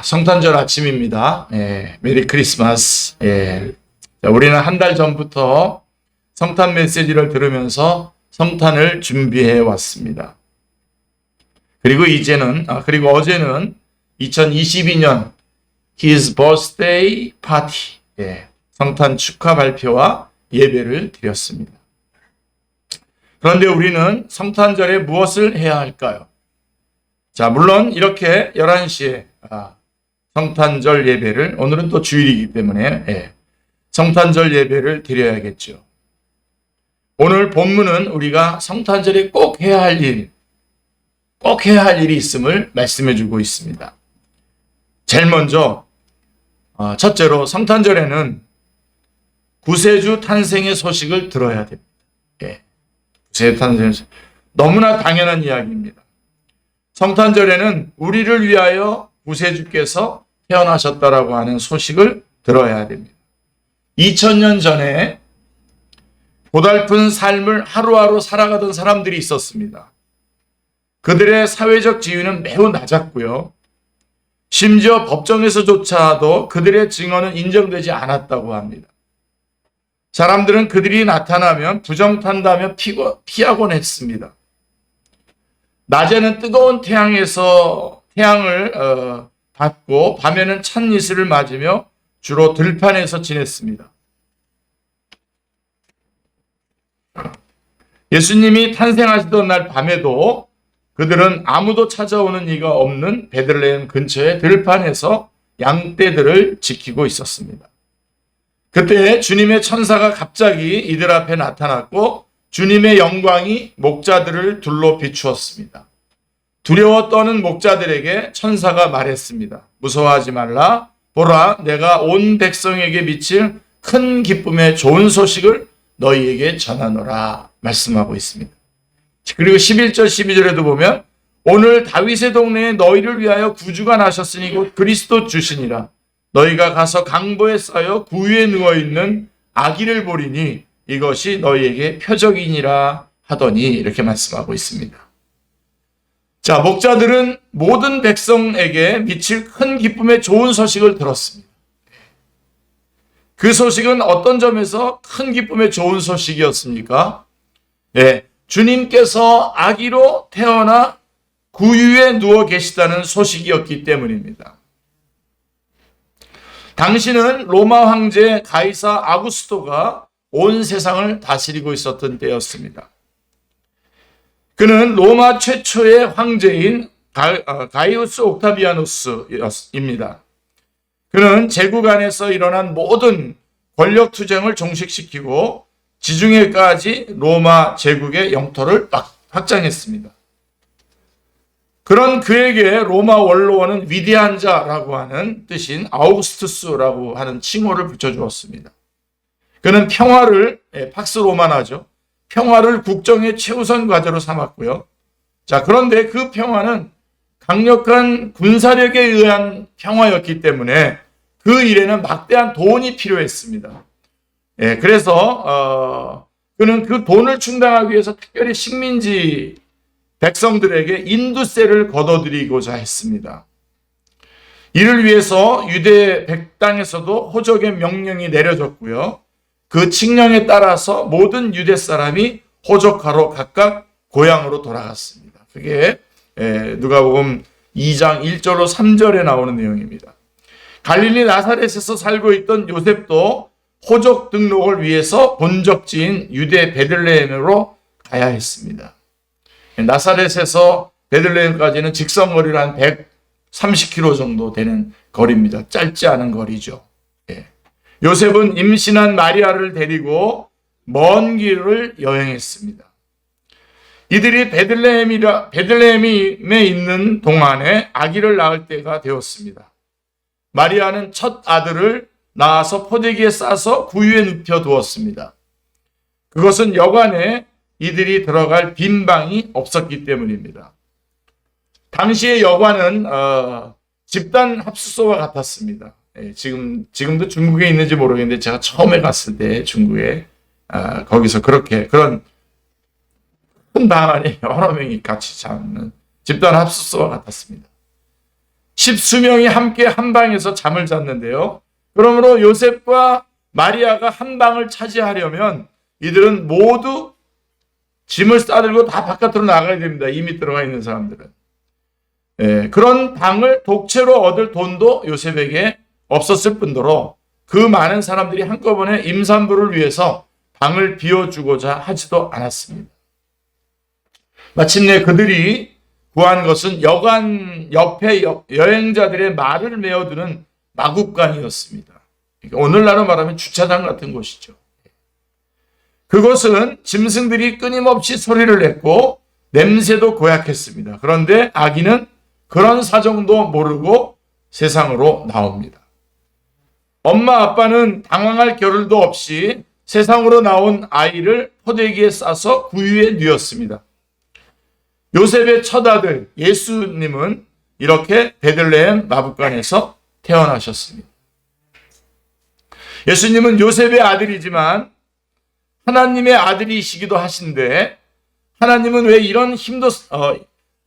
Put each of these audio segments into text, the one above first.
성탄절 아침입니다. 메리 크리스마스. 자, 우리는 한 달 전부터 성탄 메시지를 들으면서 성탄을 준비해 왔습니다. 그리고 어제는 2022년 His Birthday Party, 성탄 축하 발표와 예배를 드렸습니다. 그런데 우리는 성탄절에 무엇을 해야 할까요? 자, 물론 이렇게 11시에 성탄절 예배를, 오늘은 또 주일이기 때문에 성탄절 예배를 드려야겠죠. 오늘 본문은 우리가 성탄절에 꼭 해야 할 일이 있음을 말씀해 주고 있습니다. 제일 먼저 첫째로 성탄절에는 구세주 탄생의 소식을 들어야 됩니다. 구세주 탄생의 소식. 너무나 당연한 이야기입니다. 성탄절에는 우리를 위하여 구세주께서 태어나셨다라고 하는 소식을 들어야 됩니다. 2000년 전에 고달픈 삶을 하루하루 살아가던 사람들이 있었습니다. 그들의 사회적 지위는 매우 낮았고요. 심지어 법정에서조차도 그들의 증언은 인정되지 않았다고 합니다. 사람들은 그들이 나타나면 부정탄다며 피하곤 했습니다. 낮에는 뜨거운 태양을 받고 밤에는 찬 이슬을 맞으며 주로 들판에서 지냈습니다. 예수님이 탄생하시던 날 밤에도 그들은 아무도 찾아오는 이가 없는 베들레헴 근처의 들판에서 양떼들을 지키고 있었습니다. 그때 주님의 천사가 갑자기 이들 앞에 나타났고 주님의 영광이 목자들을 둘러 비추었습니다. 두려워 떠는 목자들에게 천사가 말했습니다. 무서워하지 말라. 보라, 내가 온 백성에게 미칠 큰 기쁨의 좋은 소식을 너희에게 전하노라 말씀하고 있습니다. 그리고 11절 12절에도 보면 오늘 다윗의 동네에 너희를 위하여 구주가 나셨으니 곧 그리스도 주시니라. 너희가 가서 강보에 쌓여 구유에 누워있는 아기를 보리니 이것이 너희에게 표적이니라 하더니 이렇게 말씀하고 있습니다. 자, 목자들은 모든 백성에게 미칠 큰 기쁨의 좋은 소식을 들었습니다. 그 소식은 어떤 점에서 큰 기쁨의 좋은 소식이었습니까? 주님께서 아기로 태어나 구유에 누워 계시다는 소식이었기 때문입니다. 당시는 로마 황제 가이사 아구스토가 온 세상을 다스리고 있었던 때였습니다. 그는 로마 최초의 황제인 가이우스 옥타비아누스입니다. 그는 제국 안에서 일어난 모든 권력 투쟁을 종식시키고 지중해까지 로마 제국의 영토를 확장했습니다. 그런 그에게 로마 원로원은 위대한 자라고 하는 뜻인 아우구스투스라고 하는 칭호를 붙여주었습니다. 그는 평화를, 팍스 로마나죠. 평화를 국정의 최우선 과제로 삼았고요. 자, 그런데 그 평화는 강력한 군사력에 의한 평화였기 때문에 그 일에는 막대한 돈이 필요했습니다. 그래서 그는 그 돈을 충당하기 위해서 특별히 식민지 백성들에게 인두세를 걷어들이고자 했습니다. 이를 위해서 유대 백당에서도 호적의 명령이 내려졌고요. 그 칙령에 따라서 모든 유대 사람이 호적하러 각각 고향으로 돌아갔습니다. 그게 누가복음 2장 1절로 3절에 나오는 내용입니다. 갈릴리 나사렛에서 살고 있던 요셉도 호적 등록을 위해서 본적지인 유대 베들레헴으로 가야 했습니다. 나사렛에서 베들레헴까지는 직선거리로 한 130km 정도 되는 거리입니다. 짧지 않은 거리죠. 요셉은 임신한 마리아를 데리고 먼 길을 여행했습니다. 이들이 베들레헴에 있는 동안에 아기를 낳을 때가 되었습니다. 마리아는 첫 아들을 낳아서 포대기에 싸서 구유에 눕혀 두었습니다. 그것은 여관에 이들이 들어갈 빈 방이 없었기 때문입니다. 당시의 여관은 집단 합숙소와 같았습니다. 지금도 중국에 있는지 모르겠는데 제가 처음에 갔을 때 중국에 거기서 그런 큰 방 안에 여러 명이 같이 자는 집단 합숙소와 같았습니다. 십수명이 함께 한 방에서 잠을 잤는데요. 그러므로 요셉과 마리아가 한 방을 차지하려면 이들은 모두 짐을 싸들고 다 바깥으로 나가야 됩니다. 이미 들어가 있는 사람들은. 그런 방을 독채로 얻을 돈도 요셉에게 없었을 뿐더러 그 많은 사람들이 한꺼번에 임산부를 위해서 방을 비워주고자 하지도 않았습니다. 마침내 그들이 구한 것은 여관 옆에 여행자들의 말을 메어두는 마국간이었습니다. 오늘날로 말하면 주차장 같은 곳이죠. 그것은 짐승들이 끊임없이 소리를 냈고 냄새도 고약했습니다. 그런데 아기는 그런 사정도 모르고 세상으로 나옵니다. 엄마 아빠는 당황할 겨를도 없이 세상으로 나온 아이를 포대기에 싸서 구유에 뉘었습니다. 요셉의 첫 아들 예수님은 이렇게 베들레헴 마국간에서 태어나셨습니다. 예수님은 요셉의 아들이지만 하나님의 아들이시기도 하신데 하나님은 왜 이런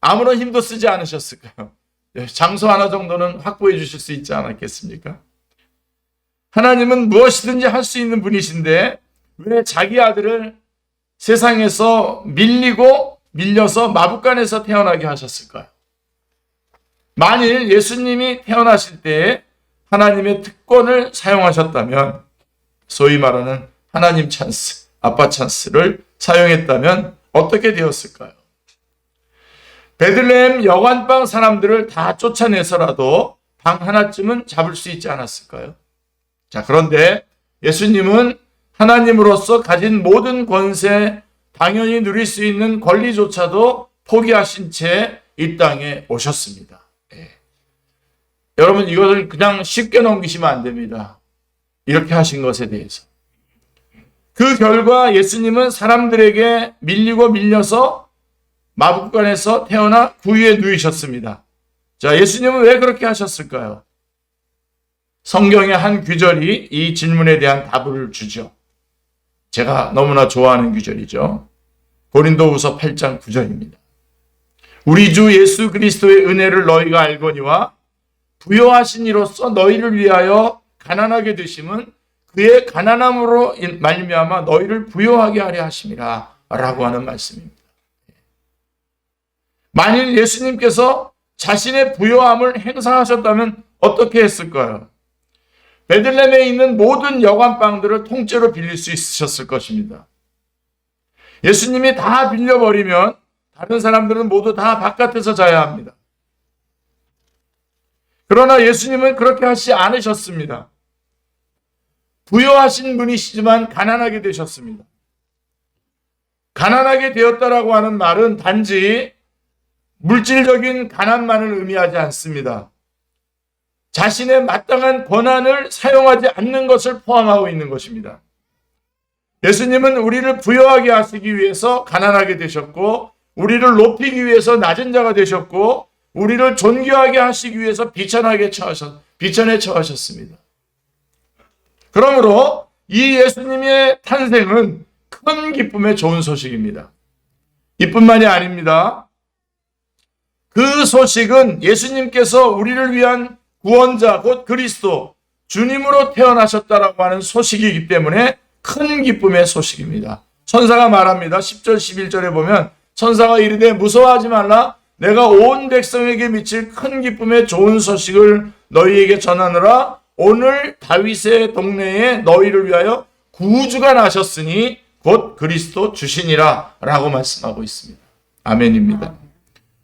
아무런 힘도 쓰지 않으셨을까요? 장소 하나 정도는 확보해 주실 수 있지 않았겠습니까? 하나님은 무엇이든지 할 수 있는 분이신데 왜 자기 아들을 세상에서 밀려서 마국간에서 태어나게 하셨을까요? 만일 예수님이 태어나실 때 하나님의 특권을 사용하셨다면, 소위 말하는 하나님 찬스, 아빠 찬스를 사용했다면 어떻게 되었을까요? 베들레헴 여관방 사람들을 다 쫓아내서라도 방 하나쯤은 잡을 수 있지 않았을까요? 자, 그런데 예수님은 하나님으로서 가진 모든 권세, 당연히 누릴 수 있는 권리조차도 포기하신 채 이 땅에 오셨습니다. 여러분, 이것을 그냥 쉽게 넘기시면 안 됩니다. 이렇게 하신 것에 대해서. 그 결과 예수님은 사람들에게 밀려서 마국간에서 태어나 구유에 누이셨습니다. 자, 예수님은 왜 그렇게 하셨을까요? 성경의 한 규절이 이 질문에 대한 답을 주죠. 제가 너무나 좋아하는 규절이죠. 고린도후서 8장 9절입니다. 우리 주 예수 그리스도의 은혜를 너희가 알거니와 부요하신 이로써 너희를 위하여 가난하게 되심은 그의 가난함으로 말미암아 너희를 부요하게 하려 하심이라 라고 하는 말씀입니다. 만일 예수님께서 자신의 부요함을 행사하셨다면 어떻게 했을까요? 베들레헴에 있는 모든 여관방들을 통째로 빌릴 수 있으셨을 것입니다. 예수님이 다 빌려버리면 다른 사람들은 모두 다 바깥에서 자야 합니다. 그러나 예수님은 그렇게 하시지 않으셨습니다. 부요하신 분이시지만 가난하게 되셨습니다. 가난하게 되었다라고 하는 말은 단지 물질적인 가난만을 의미하지 않습니다. 자신의 마땅한 권한을 사용하지 않는 것을 포함하고 있는 것입니다. 예수님은 우리를 부요하게 하시기 위해서 가난하게 되셨고, 우리를 높이기 위해서 낮은 자가 되셨고, 우리를 존귀하게 하시기 위해서 비천에 처하셨습니다. 그러므로 이 예수님의 탄생은 큰 기쁨의 좋은 소식입니다. 이뿐만이 아닙니다. 그 소식은 예수님께서 우리를 위한 구원자 곧 그리스도 주님으로 태어나셨다라고 하는 소식이기 때문에 큰 기쁨의 소식입니다. 천사가 말합니다. 10절 11절에 보면 천사가 이르되 무서워하지 말라, 내가 온 백성에게 미칠 큰 기쁨의 좋은 소식을 너희에게 전하느라 오늘 다윗의 동네에 너희를 위하여 구주가 나셨으니 곧 그리스도 주시니라 라고 말씀하고 있습니다. 아멘입니다.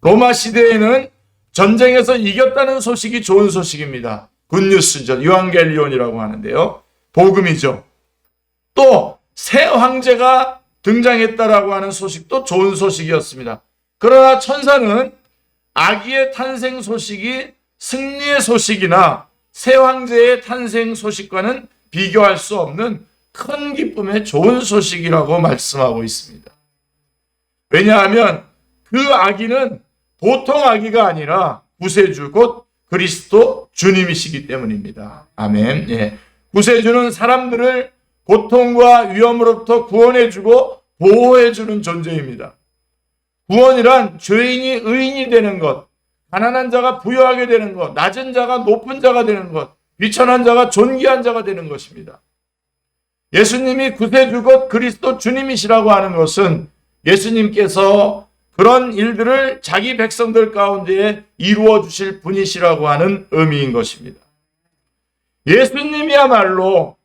로마 시대에는 전쟁에서 이겼다는 소식이 좋은 소식입니다. 굿뉴스죠. 유앙겔리온이라고 하는데요. 복음이죠. 또 새 황제가 등장했다라고 하는 소식도 좋은 소식이었습니다. 그러나 천사는 아기의 탄생 소식이 승리의 소식이나 새 황제의 탄생 소식과는 비교할 수 없는 큰 기쁨의 좋은 소식이라고 말씀하고 있습니다. 왜냐하면 그 아기는 보통 아기가 아니라 구세주 곧 그리스도 주님이시기 때문입니다. 아멘. 예. 구세주는 사람들을 고통과 위험으로부터 구원해주고 보호해주는 존재입니다. 구원이란 죄인이 의인이 되는 것, 가난한 자가 부유하게 되는 것, 낮은 자가 높은 자가 되는 것, 비천한 자가 존귀한 자가 되는 것입니다. 예수님이 구세주 곧 그리스도 주님이시라고 하는 것은 예수님께서 그런 일들을 자기 백성들 가운데 이루어 주실 분이시라고 하는 의미인 것입니다. 예수님이야말로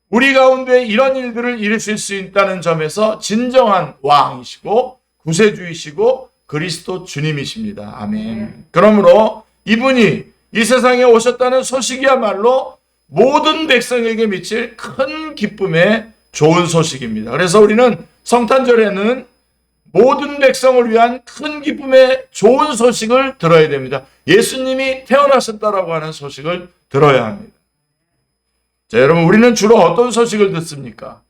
우리 가운데 이런 일들을 이루실 수 있다는 점에서 진정한 왕이시고 구세주이시고 그리스도 주님이십니다. 아멘. 그러므로 이분이 이 세상에 오셨다는 소식이야말로 모든 백성에게 미칠 큰 기쁨의 좋은 소식입니다. 그래서 우리는 성탄절에는 모든 백성을 위한 큰 기쁨의 좋은 소식을 들어야 됩니다. 예수님이 태어나셨다라고 하는 소식을 들어야 합니다. 자, 여러분, 우리는 주로 어떤 소식을 듣습니까?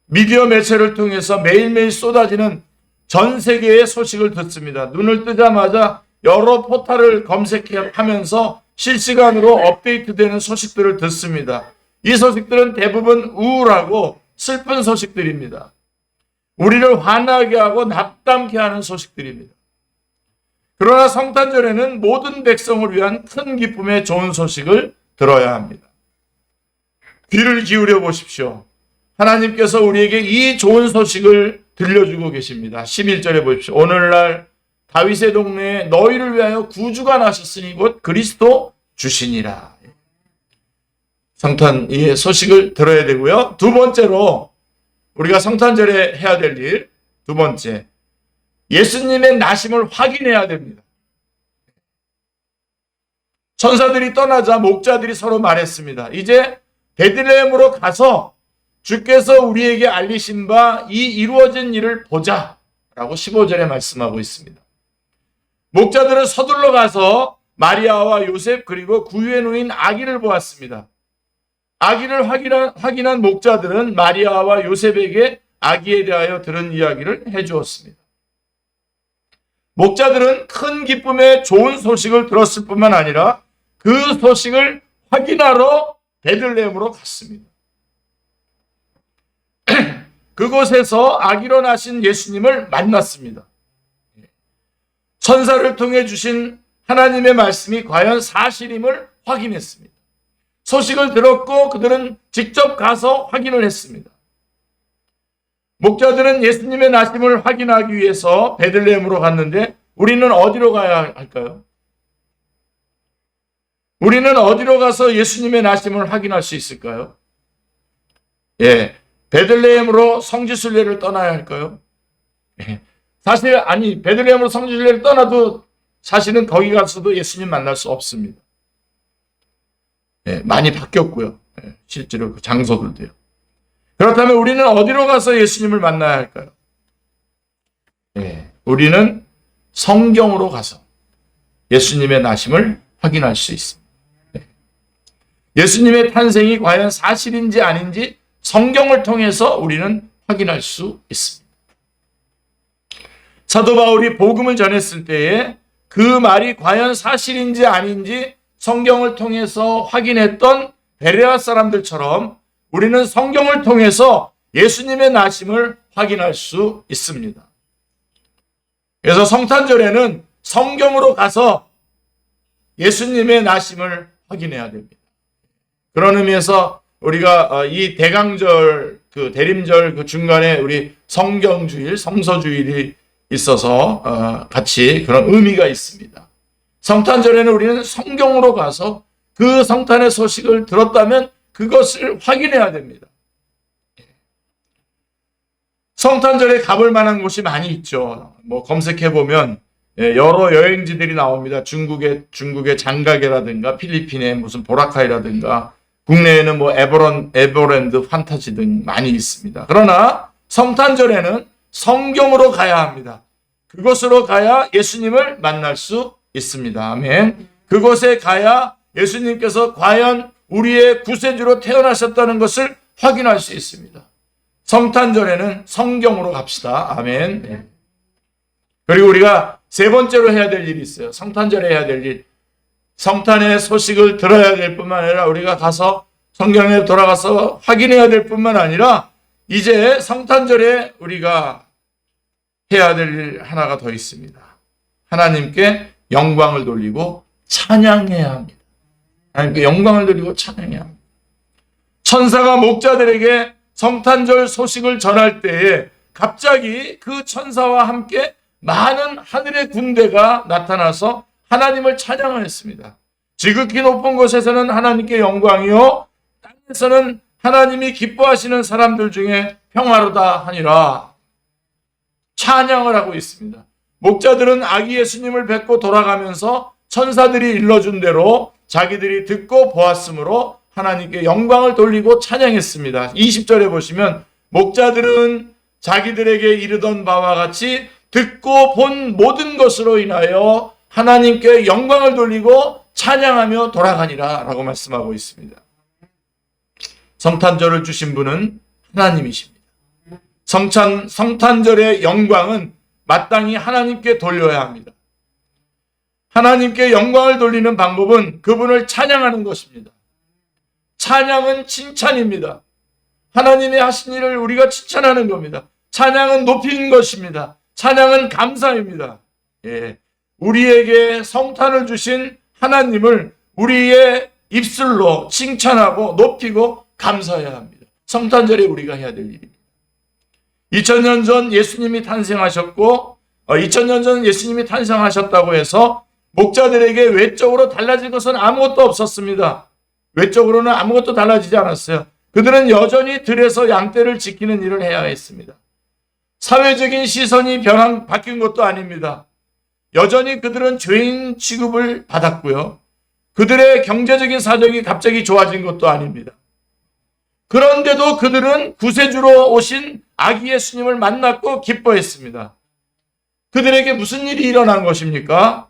미디어 매체를 통해서 매일매일 쏟아지는 전 세계의 소식을 듣습니다. 눈을 뜨자마자 여러 포털을 검색하면서 실시간으로 업데이트되는 소식들을 듣습니다. 이 소식들은 대부분 우울하고 슬픈 소식들입니다. 우리를 화나게 하고 낙담케 하는 소식들입니다. 그러나 성탄절에는 모든 백성을 위한 큰 기쁨의 좋은 소식을 들어야 합니다. 귀를 기울여 보십시오. 하나님께서 우리에게 이 좋은 소식을 들려주고 계십니다. 11절에 보십시오. 오늘날 다윗의 동네에 너희를 위하여 구주가 나셨으니 곧 그리스도 주시니라. 성탄의 소식을 들어야 되고요. 두 번째로 우리가 성탄절에 해야 될 일, 두 번째, 예수님의 나심을 확인해야 됩니다. 천사들이 떠나자 목자들이 서로 말했습니다. 이제 베들레헴으로 가서 주께서 우리에게 알리신 바 이 이루어진 일을 보자 라고 15절에 말씀하고 있습니다. 목자들은 서둘러 가서 마리아와 요셉 그리고 구유에 누인 아기를 보았습니다. 아기를 확인한 목자들은 마리아와 요셉에게 아기에 대하여 들은 이야기를 해주었습니다. 목자들은 큰 기쁨의 좋은 소식을 들었을 뿐만 아니라 그 소식을 확인하러 베들레헴으로 갔습니다. 그곳에서 아기로 나신 예수님을 만났습니다. 천사를 통해 주신 하나님의 말씀이 과연 사실임을 확인했습니다. 소식을 들었고 그들은 직접 가서 확인을 했습니다. 목자들은 예수님의 나심을 확인하기 위해서 베들레헴으로 갔는데 우리는 어디로 가야 할까요? 우리는 어디로 가서 예수님의 나심을 확인할 수 있을까요? 베들레헴으로 성지순례를 떠나야 할까요? 사실 베들레헴으로 성지순례를 떠나도 사실은 거기 가서도 예수님 만날 수 없습니다. 많이 바뀌었고요. 실제로 그 장소들도요. 그렇다면 우리는 어디로 가서 예수님을 만나야 할까요? 우리는 성경으로 가서 예수님의 나심을 확인할 수 있습니다. 예수님의 탄생이 과연 사실인지 아닌지 성경을 통해서 우리는 확인할 수 있습니다. 사도 바울이 복음을 전했을 때에 그 말이 과연 사실인지 아닌지 성경을 통해서 확인했던 베레아 사람들처럼 우리는 성경을 통해서 예수님의 나심을 확인할 수 있습니다. 그래서 성탄절에는 성경으로 가서 예수님의 나심을 확인해야 됩니다. 그런 의미에서 우리가 이 대강절, 대림절 그 중간에 우리 성경주일, 성서주일이 있어서 같이 그런 의미가 있습니다. 성탄절에는 우리는 성경으로 가서 그 성탄의 소식을 들었다면 그것을 확인해야 됩니다. 성탄절에 가볼 만한 곳이 많이 있죠. 검색해보면 여러 여행지들이 나옵니다. 중국의 장가게라든가 필리핀의 무슨 보라카이라든가 국내에는 에버랜드 판타지 등 많이 있습니다. 그러나 성탄절에는 성경으로 가야 합니다. 그곳으로 가야 예수님을 만날 수 있습니다. 아멘. 그곳에 가야 예수님께서 과연 우리의 구세주로 태어나셨다는 것을 확인할 수 있습니다. 성탄절에는 성경으로 갑시다. 아멘. 그리고 우리가 세 번째로 해야 될 일이 있어요. 성탄절에 해야 될 일. 성탄의 소식을 들어야 될 뿐만 아니라 우리가 가서 성경에 돌아가서 확인해야 될 뿐만 아니라 이제 성탄절에 우리가 해야 될 일 하나가 더 있습니다. 하나님께 영광을 돌리고 찬양해야 합니다. 하나님께 영광을 돌리고 찬양해야 합니다. 천사가 목자들에게 성탄절 소식을 전할 때에 갑자기 그 천사와 함께 많은 하늘의 군대가 나타나서 하나님을 찬양하였습니다. 지극히 높은 곳에서는 하나님께 영광이요 땅에서는 하나님이 기뻐하시는 사람들 중에 평화로다 하니라. 찬양을 하고 있습니다. 목자들은 아기 예수님을 뵙고 돌아가면서 천사들이 일러준 대로 자기들이 듣고 보았으므로 하나님께 영광을 돌리고 찬양했습니다. 20절에 보시면 목자들은 자기들에게 이르던 바와 같이 듣고 본 모든 것으로 인하여 하나님께 영광을 돌리고 찬양하며 돌아가니라 라고 말씀하고 있습니다. 성탄절을 주신 분은 하나님이십니다. 성탄절의 영광은 마땅히 하나님께 돌려야 합니다. 하나님께 영광을 돌리는 방법은 그분을 찬양하는 것입니다. 찬양은 칭찬입니다. 하나님이 하신 일을 우리가 칭찬하는 겁니다. 찬양은 높이는 것입니다. 찬양은 감사입니다. 예. 우리에게 성탄을 주신 하나님을 우리의 입술로 칭찬하고 높이고 감사해야 합니다. 성탄절에 우리가 해야 될 일입니다. 2000년 전 예수님이 탄생하셨고 2000년 전 예수님이 탄생하셨다고 해서 목자들에게 외적으로 달라진 것은 아무것도 없었습니다. 외적으로는 아무것도 달라지지 않았어요. 그들은 여전히 들에서 양떼를 지키는 일을 해야 했습니다. 사회적인 시선이 바뀐 것도 아닙니다. 여전히 그들은 죄인 취급을 받았고요. 그들의 경제적인 사정이 갑자기 좋아진 것도 아닙니다. 그런데도 그들은 구세주로 오신 아기 예수님을 만났고 기뻐했습니다. 그들에게 무슨 일이 일어난 것입니까?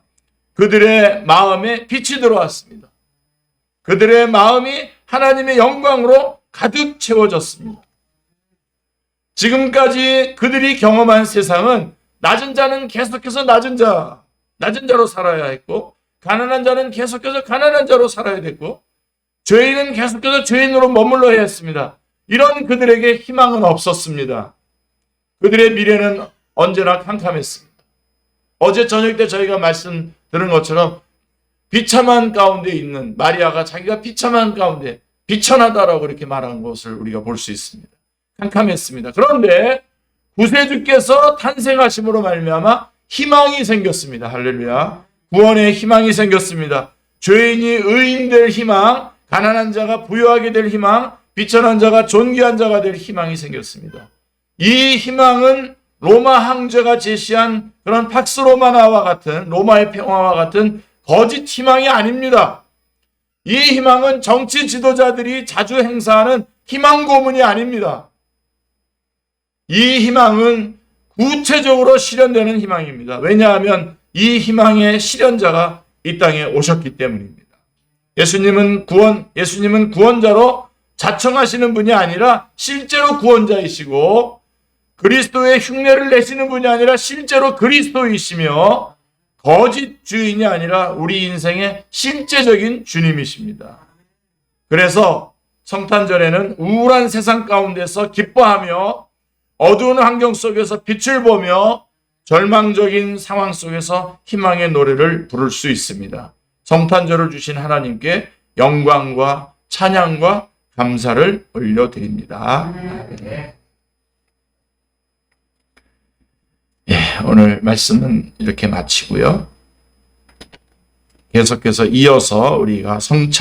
그들의 마음에 빛이 들어왔습니다. 그들의 마음이 하나님의 영광으로 가득 채워졌습니다. 지금까지 그들이 경험한 세상은 낮은 자는 계속해서 낮은 자로 살아야 했고, 가난한 자는 계속해서 가난한 자로 살아야 됐고, 죄인은 계속해서 죄인으로 머물러야 했습니다. 이런 그들에게 희망은 없었습니다. 그들의 미래는 언제나 캄캄했습니다. 어제 저녁 때 저희가 말씀 들은 것처럼 비참한 가운데 있는 마리아가 자기가 비참한 가운데 비천하다라고 이렇게 말한 것을 우리가 볼 수 있습니다. 캄캄했습니다. 그런데 구세주께서 탄생하심으로 말미암아 희망이 생겼습니다. 할렐루야. 구원의 희망이 생겼습니다. 죄인이 의인 될 희망, 가난한 자가 부유하게 될 희망, 비천한 자가 존귀한 자가 될 희망이 생겼습니다. 이 희망은 로마 황제가 제시한 그런 팍스 로마나와 같은, 로마의 평화와 같은 거짓 희망이 아닙니다. 이 희망은 정치 지도자들이 자주 행사하는 희망 고문이 아닙니다. 이 희망은 구체적으로 실현되는 희망입니다. 왜냐하면 이 희망의 실현자가 이 땅에 오셨기 때문입니다. 예수님은 구원자로 자청하시는 분이 아니라 실제로 구원자이시고, 그리스도의 흉내를 내시는 분이 아니라 실제로 그리스도이시며, 거짓 주인이 아니라 우리 인생의 실제적인 주님이십니다. 그래서 성탄절에는 우울한 세상 가운데서 기뻐하며, 어두운 환경 속에서 빛을 보며, 절망적인 상황 속에서 희망의 노래를 부를 수 있습니다. 성탄절을 주신 하나님께 영광과 찬양과 감사를 올려드립니다. 오늘 말씀은 이렇게 마치고요. 계속해서 이어서 우리가 성찬